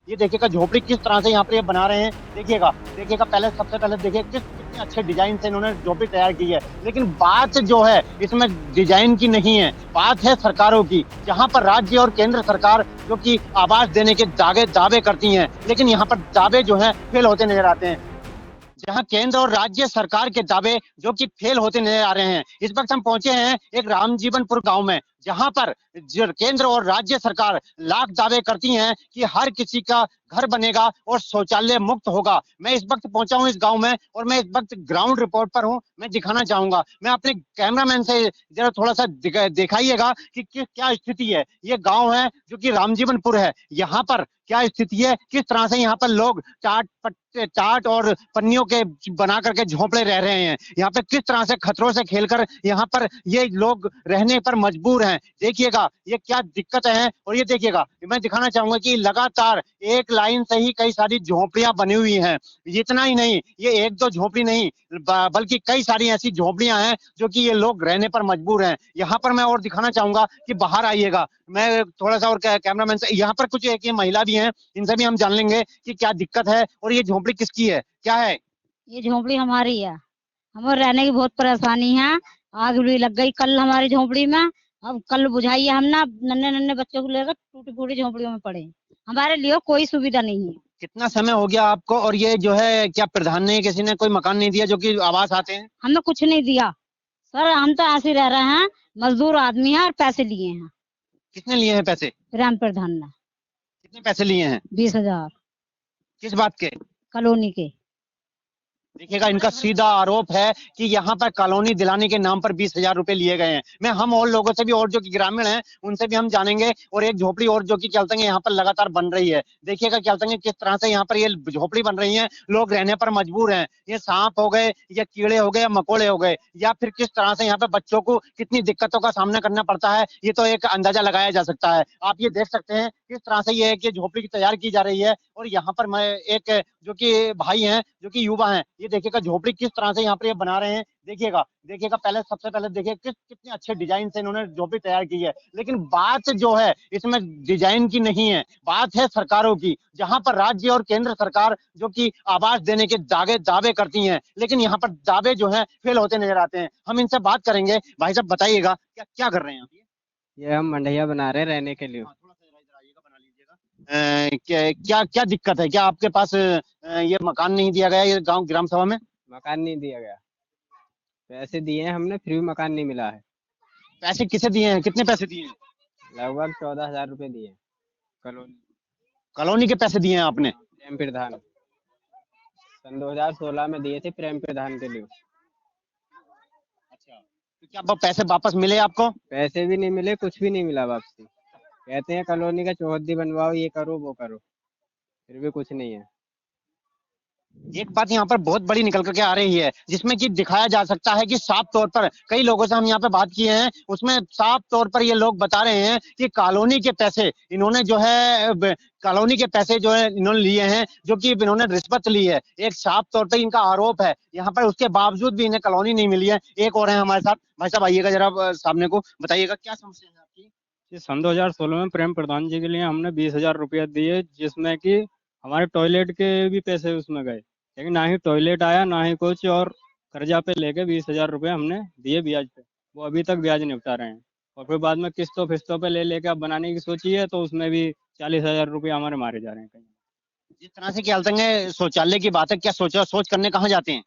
ये देखिएगा झोपड़ी किस तरह से यहाँ पर ये बना रहे हैं। देखिएगा, देखिएगा पहले सबसे पहले देखिए कितने अच्छे डिजाइन से इन्होंने झोपड़ी तैयार की है। लेकिन बात जो है इसमें डिजाइन की नहीं है, बात है सरकारों की, जहाँ पर राज्य और केंद्र सरकार जो कि आवास देने के दावे करती हैं, लेकिन यहाँ पर दावे जो है फेल होते नजर आते हैं। जहां केंद्र और राज्य सरकार के दावे जो कि फेल होते नजर आ रहे हैं। इस वक्त हम पहुंचे हैं एक रामजीवनपुर गांव में, जहां पर केंद्र और राज्य सरकार लाख दावे करती हैं कि हर किसी का घर बनेगा और शौचालय मुक्त होगा। मैं इस वक्त पहुंचा हूं इस गांव में और मैं इस वक्त ग्राउंड रिपोर्ट पर हूं। मैं दिखाना चाहूंगा, मैं अपने कैमरामैन से जरा थोड़ा सा दिखाइएगा कि क्या स्थिति है। ये गांव है जो कि रामजीवनपुर है। यहाँ पर क्या स्थिति है, किस तरह से यहाँ पर लोग टाट और पन्नियों के बना करके झोंपड़े रह रहे हैं। यहाँ पे किस तरह से खतरों से खेलकर यहाँ पर ये लोग रहने पर मजबूर हैं। देखिएगा ये क्या दिक्कतें हैं। और ये देखिएगा, मैं दिखाना चाहूंगा कि लगातार एक लाइन से ही कई सारी झोंपड़ियां बनी हुई हैं। इतना ही नहीं, ये एक दो झोंपड़ी नहीं बल्कि कई सारी ऐसी झोंपड़ियां हैं जो कि ये लोग रहने पर मजबूर हैं। यहाँ पर मैं और दिखाना चाहूंगा कि बाहर आइएगा, मैं थोड़ा सा और कैमरामैन से, यहाँ पर कुछ एक ये महिला भी हैं, इनसे भी हम जान लेंगे कि क्या दिक्कत है और ये झोंपड़ी किसकी है, क्या है। ये झोपड़ी हमारी है। हमें रहने की बहुत परेशानी है। आग भी लग गई कल हमारी झोपड़ी में। अब कल बुझाई है, हम ना नन्हे नन्हे बच्चों को लेकर टूटी फूटी झोपड़ियों में पड़े। हमारे लिए कोई सुविधा नहीं है। कितना समय हो गया आपको, और ये जो है क्या प्रधान ने किसी ने कोई मकान नहीं दिया जो कि आवास आते हैं। हमें कुछ नहीं दिया सर, हम तो ऐसे रह रहे हैं। मजदूर आदमी है और पैसे लिए हैं। किसने लिए हैं पैसे, ग्राम प्रधान ने कितने पैसे लिए हैं, 20,000 किस बात के। कॉलोनी के। देखिएगा इनका सीधा आरोप है कि यहाँ पर कॉलोनी दिलाने के नाम पर 20,000 रुपए लिए गए हैं। मैं हम और लोगों से भी, और जो कि ग्रामीण हैं उनसे भी हम जानेंगे। और एक झोपड़ी और जो कि चलते यहाँ पर लगातार बन रही है। देखिएगा चलते किस तरह से यहाँ पर ये झोपड़ी बन रही है, लोग रहने पर मजबूर हैं। ये सांप हो गए या कीड़े हो गए या मकोड़े हो गए, या फिर किस तरह से यहाँ पे बच्चों को कितनी दिक्कतों का सामना करना पड़ता है, ये तो एक अंदाजा लगाया जा सकता है। आप ये देख सकते हैं किस तरह से ये झोपड़ी की तैयार की जा रही है। और यहाँ पर मैं एक जो कि भाई हैं जो कि युवा हैं, ये देखिएगा झोपड़ी किस तरह से यहाँ पर ये बना रहे हैं। देखिएगा, देखिएगा पहले सबसे पहले देखिए कितने अच्छे डिजाइन से इन्होंने झोपड़ी तैयार की है। लेकिन बात जो है इसमें डिजाइन की नहीं है, बात है सरकारों की, जहां पर राज्य और केंद्र सरकार जो कि आवास देने के दावे करती हैं, लेकिन यहाँ पर दावे जो है फेल होते नजर आते हैं। हम इनसे बात करेंगे। भाई साहब बताइएगा क्या क्या कर रहे हैं आप। ये हम मंडैया बना रहे हैं रहने के लिए। हाँ, थोड़ा सा इधर आइएगा, बना लीजिएगा। क्या क्या क्या दिक्कत है, क्या आपके पास ये मकान नहीं दिया गया ये गांव ग्राम सभा में। मकान नहीं दिया गया, पैसे दिए हैं हमने, फिर भी मकान नहीं मिला है। पैसे किसे दिए हैं, कितने पैसे दिए हैं। लगभग 14,000 रुपए दिए हैं। कॉलोनी कॉलोनी के पैसे दिए हैं आपने। प्रेम प्रधान सन 2016 में दिए थे प्रेम प्रधान के लिए। अच्छा, तो क्या पैसे वापस मिले आपको। पैसे भी नहीं मिले, कुछ भी नहीं मिला वापसी। कहते हैं कॉलोनी का चौहद्दी बनवाओ, ये करो वो करो, फिर भी कुछ नहीं है। एक बात यहाँ पर बहुत बड़ी निकल करके आ रही है, जिसमें कि दिखाया जा सकता है कि साफ तौर पर कई लोगों से हम यहाँ पे बात किए हैं, उसमें साफ तौर पर ये लोग बता रहे हैं कि कॉलोनी के पैसे इन्होंने जो है कॉलोनी के पैसे जो है इन्होंने लिए हैं, जो कि इन्होंने रिश्वत ली है। एक साफ तौर पर इनका आरोप है यहाँ पर, उसके बावजूद भी इन्हें कॉलोनी नहीं मिली है। एक और है हमारे साथ, भाई साहब आइएगा जरा सामने को, बताइएगा क्या समस्या है आपकी। ये सन 2016 में प्रेम प्रधान जी के लिए हमने 20,000 रुपया दिए, जिसमें कि हमारे टॉयलेट के भी पैसे उसमें गए, लेकिन ना ही टॉयलेट आया ना ही कुछ। और कर्जा पे लेके 20,000 रुपये हमने दिए ब्याज पे, वो अभी तक ब्याज नहीं उठा रहे हैं। और फिर बाद में किस्तों फिस्तों पे ले लेके अब बनाने की सोची है, तो उसमें भी 40,000 रुपये हमारे मारे जा रहे हैं कहीं। जिस तरह से क्या है शौचालय की बात है, क्या सोच करने कहाँ जाते हैं।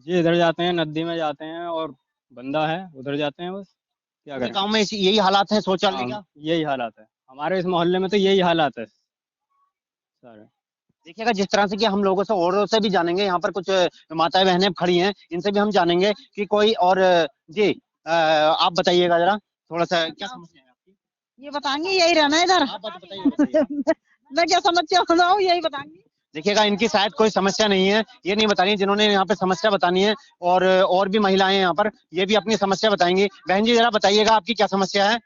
जी इधर जाते हैं, नदी में जाते हैं, और बंदा है उधर जाते हैं, बस क्या पूरे करें। गांव में यही हालात है शौचालय का। यही हालात है हमारे इस मोहल्ले में, तो यही हालात है सारे। देखिएगा जिस तरह से कि हम लोगों से औरों से भी जानेंगे, यहाँ पर कुछ माताएं बहनें खड़ी हैं, इनसे भी हम जानेंगे कि कोई और जी आप बताइएगा जरा थोड़ा सा क्या समस्या है आपकी। ये बताएंगे, यही रहना है इधर। आप बताइए। मैं क्या समस्या बताऊँ, यही बताएंगे। देखिएगा इनकी शायद कोई समस्या नहीं है, ये नहीं बतानी जिन्होंने यहाँ पे समस्या बतानी है। और भी महिलाएं यहाँ पर, ये भी अपनी समस्या बताएंगी। बहन जी जरा बताइएगा आपकी क्या समस्या है।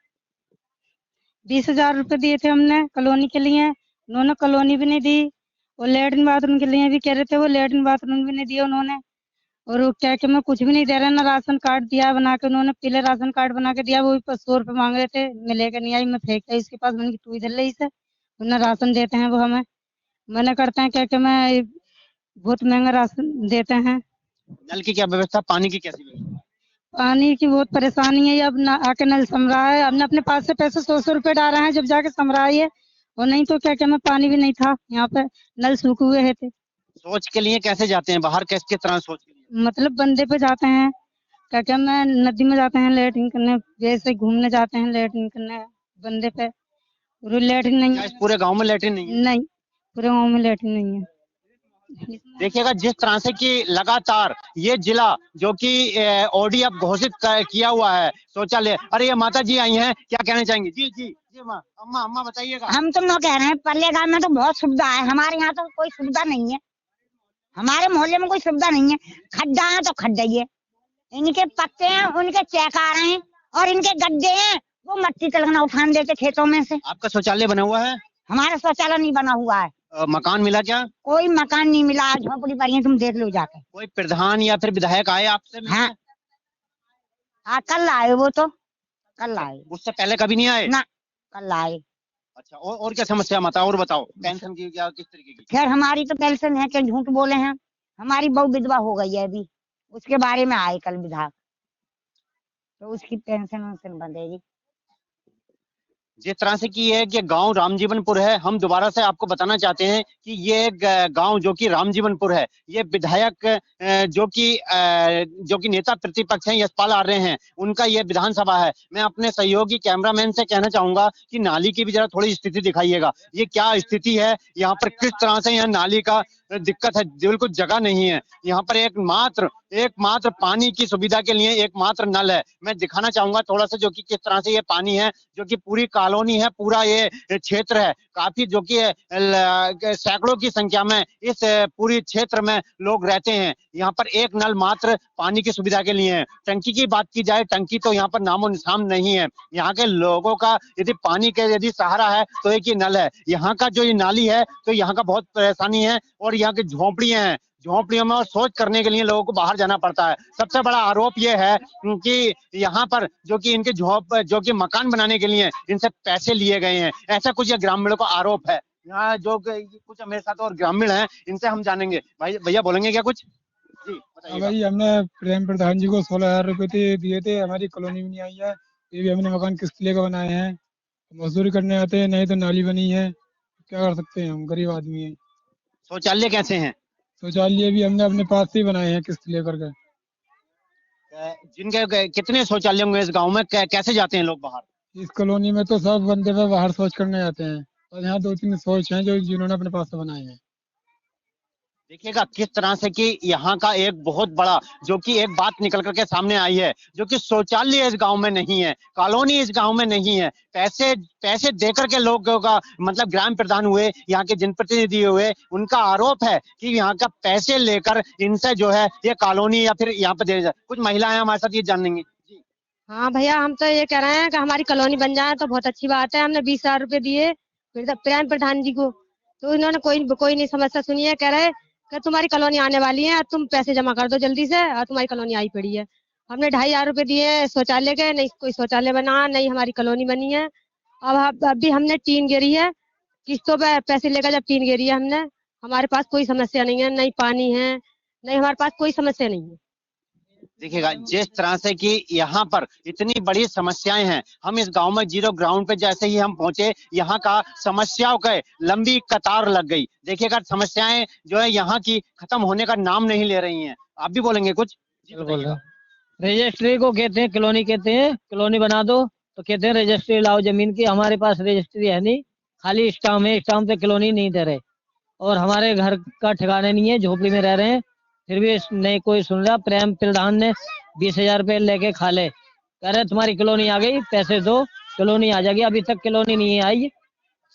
20,000 रुपए दिए थे हमने कॉलोनी के लिए, उन्होंने कॉलोनी भी नहीं दी। और लेटरिन बाथरूम के लिए भी कह रहे थे, वो लेटरिन बाथरूम भी नहीं दिया उन्होंने। और वो क्या कि मैं कुछ भी नहीं दे रहा ना, राशन कार्ड दिया बना के उन्होंने, पीले राशन कार्ड बना के दिया, वो भी 100 रुपए मांग रहे थे। मैं लेकर नहीं आई, मैं फेंकता इसके पास, मैंने तू इधर ले इसे, वरना राशन देते हैं वो हमें। मना करते हैं क्या मैं बहुत महंगा राशन देते हैं। नल की क्या व्यवस्था, पानी की कैसी व्यवस्था? पानी की बहुत परेशानी है, अब ना आके नल सम रहा है, हमने अपने पास से पैसे 100 रुपए डाले हैं जब जाके सम रहा है ये, और नहीं तो क्या मैं पानी भी नहीं था यहाँ पे, नल सूखे हुए थे। सोच के लिए कैसे जाते हैं बाहर, किस किस तरह सोच के लिए? मतलब बंदे पे जाते हैं क्या मैं, नदी में जाते हैं लेटरिन करने, वैसे घूमने जाते हैं लेटरिन करने बंदे पे, और लेटरिन नहीं क्या है। इस पूरे गांव में लैट्रिन नहीं है? नहीं, पूरे गाँव में लेटरिन नहीं है। देखिएगा जिस तरह से कि लगातार ये जिला जो कि ओडीएफ घोषित किया हुआ है शौचालय। अरे ये माता जी आई हैं, क्या कहना चाहेंगे? जी जी जी माँ, अम्मा अम्मा बताइएगा। हम तो न कह रहे हैं, पल्ले गांव में तो बहुत सुविधा है, हमारे यहाँ तो कोई सुविधा नहीं है, हमारे मोहल्ले में कोई सुविधा नहीं है। खड्डा है तो खड्डा ही है, इनके पत्ते हैं उनके चेक आ रहे हैं, और इनके गड्ढे हैं वो मट्टी तलगना उठान देते खेतों में से। आपका शौचालय बना हुआ है? हमारा शौचालय नहीं बना हुआ है। मकान मिला क्या? कोई मकान नहीं मिला, झोपड़ी पड़ी है, तुम देख लो जाके। कोई प्रधान या फिर विधायक आए आपसे मिलने? हाँ, हाँ कल आए, वो तो कल आए। उससे पहले कभी नहीं आए? ना, कल आए। अच्छा, और क्या समस्या माता, और बताओ। पेंशन की क्या, किस तरीके की? खैर हमारी तो पेंशन है, कि झूठ बोले हैं, हमारी बहू विधवा हो गई है अभी, उसके बारे में आए कल विधायक, तो उसकी पेंशन वेंशन बंधेगी। जिस तरह से कि है कि गांव रामजीवनपुर है, हम दोबारा से आपको बताना चाहते हैं कि ये गांव जो कि रामजीवनपुर है, ये विधायक जो कि नेता प्रतिपक्ष हैं यशपाल आर्य हैं, उनका ये विधानसभा है। मैं अपने सहयोगी कैमरामैन से कहना चाहूंगा कि नाली की भी जरा थोड़ी स्थिति दिखाइएगा। ये क्या स्थिति है यहाँ पर, किस तरह से यहाँ नाली का दिक्कत है, बिल्कुल जगह नहीं है यहाँ पर। एकमात्र पानी की सुविधा के लिए एकमात्र नल है। मैं दिखाना चाहूंगा थोड़ा सा जो कि किस तरह से ये पानी है, जो कि पूरी कॉलोनी है, पूरा ये क्षेत्र है, काफी जो कि सैकड़ों की संख्या में इस पूरी क्षेत्र में लोग रहते हैं। यहाँ पर एक नल मात्र पानी की सुविधा के लिए है। टंकी की बात की जाए, टंकी तो यहाँ पर नामो निशान नहीं है। यहाँ के लोगों का यदि पानी के यदि सहारा है तो एक ही नल है। यहाँ का जो ये नाली है तो यहाँ का बहुत परेशानी है, और यहाँ की झोपड़ियां हैं, झोपड़ियों में और शौच करने के लिए लोगों को बाहर जाना पड़ता है। सबसे बड़ा आरोप ये है कि यहाँ पर जो कि इनके जो कि मकान बनाने के लिए इनसे पैसे लिए गए हैं, ऐसा कुछ ये ग्रामीणों का आरोप है। यहाँ जो कुछ मेरे साथ और ग्रामीण हैं, इनसे हम जानेंगे। भाई भैया बोलेंगे क्या कुछ? जी बताइए। भाई हमने प्रेम प्रधान जी को 16,000 रुपए दिए थे, हमारी कॉलोनी में नहीं आई है। ये भी हमने मकान किस्त लेकर बनाए हैं, मजदूरी करने आते हैं, नहीं तो नाली बनी है, क्या कर सकते हैं, हम गरीब आदमी हैं। शौचालय कैसे हैं? शौचालय भी हमने अपने पास से ही बनाए हैं किस्त लेकर के। जिनके कितने शौचालय होंगे इस गांव में, कैसे जाते हैं लोग बाहर? इस कॉलोनी में तो सब बंदे पे बाहर शौच करने जाते हैं, और यहाँ 2-3 शौच हैं जो जिन्होंने अपने पास से बनाए हैं। देखिएगा किस तरह से कि यहाँ का एक बहुत बड़ा जो कि एक बात निकल करके सामने आई है, जो कि शौचालय इस गांव में नहीं है, कॉलोनी इस गांव में नहीं है। पैसे देकर के लोगों का मतलब ग्राम प्रधान हुए, यहाँ के जनप्रतिनिधि हुए, उनका आरोप है कि यहाँ का पैसे लेकर इनसे जो है ये कॉलोनी या फिर यहाँ पे दे जाए। कुछ महिलाएं हमारे साथ ये जानेंगे। हाँ भैया, हम तो ये कह रहे हैं कि हमारी कॉलोनी बन जाए तो बहुत अच्छी बात है। हमने 20,000 रुपए दिए प्रेम प्रधान जी को, तो इन्होंने कोई नहीं समस्या सुनी है। कह रहे कि तुम्हारी कॉलोनी आने वाली है, तुम पैसे जमा कर दो जल्दी से, और तुम्हारी कॉलोनी आई पड़ी है। हमने 2,500 रुपए दिए शौचालय के, नहीं कोई शौचालय बना, नहीं हमारी कॉलोनी बनी है। अब अभी हमने टीन गिरी है, किस्तों पे पैसे लेकर जब टीन गिरी है हमने, हमारे पास कोई समस्या नहीं है, नहीं पानी है, नहीं हमारे पास कोई समस्या नहीं है। देखिएगा जिस तरह से कि यहाँ पर इतनी बड़ी समस्याएं हैं, हम इस गांव में जीरो ग्राउंड पे जैसे ही हम पहुंचे, यहाँ का समस्याओं के लंबी कतार लग गई। देखिएगा समस्याएं जो है यहाँ की खत्म होने का नाम नहीं ले रही हैं। आप भी बोलेंगे कुछ? रजिस्ट्री को कहते हैं कॉलोनी, कहते हैं कॉलोनी बना दो तो कहते हैं रजिस्ट्री लाओ जमीन की। हमारे पास रजिस्ट्री है नहीं, खाली स्टाम्प है, स्टाम्प पे कॉलोनी नहीं दे रहे, और हमारे घर का ठिकाने नहीं है, झोपड़ी में रह रहे हैं, फिर भी नहीं कोई सुन रहा। प्रेम प्रधान ने 20,000 रुपए लेके खा ले, कह रहे तुम्हारी कॉलोनी आ गई, पैसे दो कॉलोनी आ जाएगी। अभी तक कॉलोनी नहीं आई,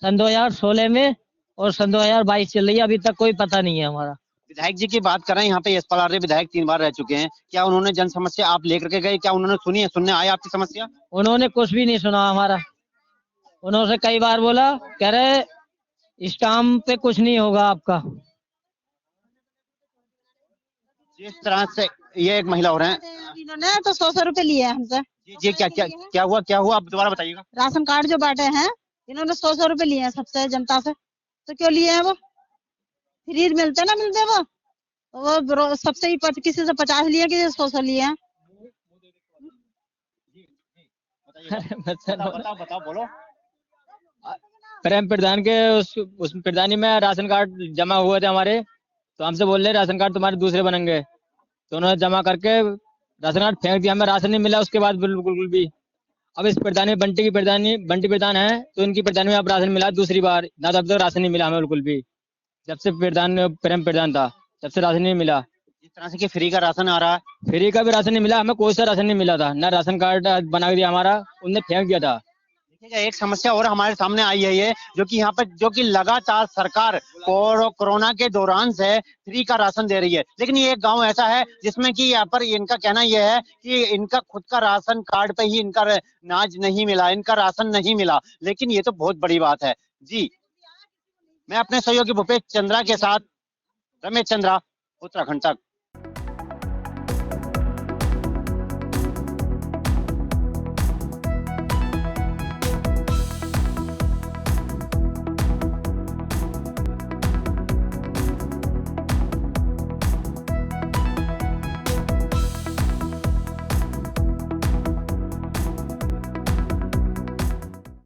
सन 2016 में और सन 2022 चल रही है, अभी तक कोई पता नहीं है हमारा। विधायक जी की बात कर रहे हैं, यहाँ पे यशपाल आर्य विधायक 3 बार रह चुके हैं। क्या उन्होंने जन समस्या आप लेकर के गए, क्या उन्होंने सुनी है, सुनने आए आपकी समस्या? उन्होंने कुछ भी नहीं सुना हमारा। उन्होंने कई बार बोला, कह रहे स्टाम्प पे कुछ नहीं होगा आपका। जिस तरह से ये एक महिला हो रहे हैं, इन्होंने तो 100 रुपए लिए हैं हमसे। जी क्या हुआ आप दोबारा बताइएगा। राशन कार्ड जो बांटे हैं, इन्होंने 100 रुपए लिए हैं सबसे, जनता से। तो क्यों लिए हैं वो? फ्री मिलते ना मिलते वो सबसे ही किसी से 50 लिए किसी से 100 लिए हैं। बताओ बोलो। प्रेम प्रधान के उस प्रधानी में राशन कार्ड जमा हुए थे हमारे, तो हमसे बोल रहे राशन कार्ड तुम्हारे दूसरे बनेंगे, तो उन्होंने जमा करके राशन कार्ड फेंक दिया, हमें राशन नहीं मिला उसके बाद बिल्कुल भी। अब इस प्रधानी बंटी प्रधान है, तो इनकी प्रधानी में अब राशन मिला दूसरी बार, ना तो अब तक राशन नहीं मिला हमें बिल्कुल भी। जब से प्रेम प्रधान था तब से राशन नहीं मिला। जिस तरह से कि फ्री का राशन आ रहा है, फ्री का भी राशन नहीं मिला हमें, कोई सा राशन नहीं मिला था, ना राशन कार्ड बना दिया हमारा, उनने फेंक दिया था। देखिएगा एक समस्या और हमारे सामने आई है ये, जो कि यहाँ पर जो कि लगातार सरकार कोरोना के दौरान से फ्री का राशन दे रही है, लेकिन ये एक गांव ऐसा है जिसमें कि यहाँ पर इनका कहना यह है कि इनका खुद का राशन कार्ड पे ही इनका नाज नहीं मिला, इनका राशन नहीं मिला, लेकिन ये तो बहुत बड़ी बात है जी। मैं अपने सहयोगी भूपेश चंद्रा के साथ रमेश चंद्रा, उत्तराखंड तक।